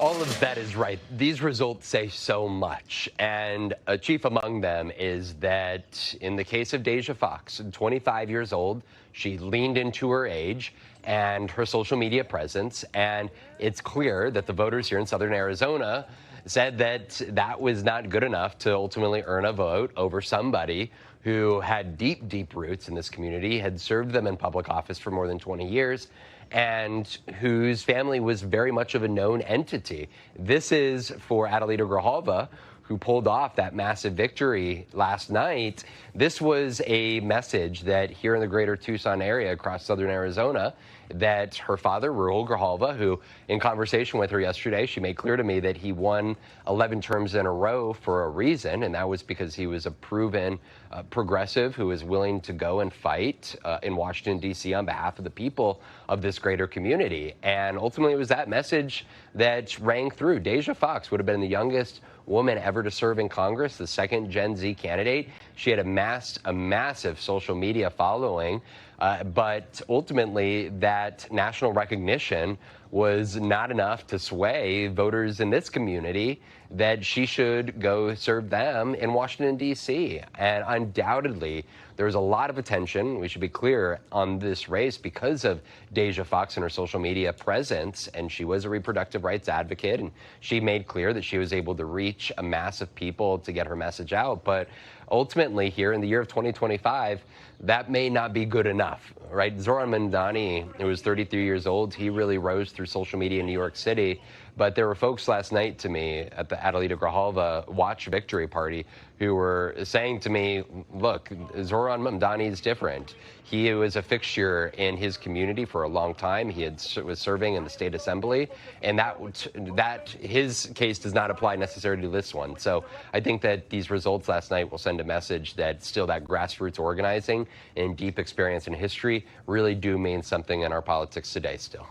All of that is right. These results say so much, and chief among them is that in the case of Deja Foxx, 25 years old, she leaned into her age and her social media presence, and it's clear that the voters here in southern Arizona said that that was not good enough to ultimately earn a vote over somebody who had deep, deep roots in this community, had served them in public office for more than 20 years, and whose family was very much of a known entity. This is for Adelita Grijalva, who pulled off that massive victory last night. This was a message that here in the greater Tucson area across southern Arizona, that her father, Rahul Grijalva, who in conversation with her yesterday, she made clear to me that he won 11 terms in a row for a reason, and that was because he was a proven progressive who was willing to go and fight in Washington, D.C. on behalf of the people of this greater community. And ultimately, it was that message that rang through. Deja Foxx would have been the youngest woman ever to serve in Congress, the second Gen Z candidate. She had amassed a massive social media following, but ultimately that national recognition was not enough to sway voters in this community that she should go serve them in Washington, D.C. And undoubtedly, there was a lot of attention, we should be clear, on this race because of Deja Foxx and her social media presence. And she was a reproductive rights advocate, and she made clear that she was able to reach a mass of people to get her message out. But ultimately, here in the year of 2025, that may not be good enough, right? Zohran Mamdani, who was 33 years old, he really rose through social media in New York City. But there were folks last night to me at the Adelita Grijalva Watch Victory Party who were saying to me, look, Zohran Mamdani is different. He was a fixture in his community for a long time. He was serving in the state assembly, and that his case does not apply necessarily to this one. So I think that these results last night will send a message that still that grassroots organizing and deep experience in history really do mean something in our politics today still.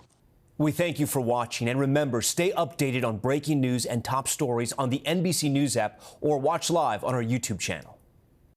We thank you for watching, and remember, stay updated on breaking news and top stories on the NBC News app or watch live on our YouTube channel.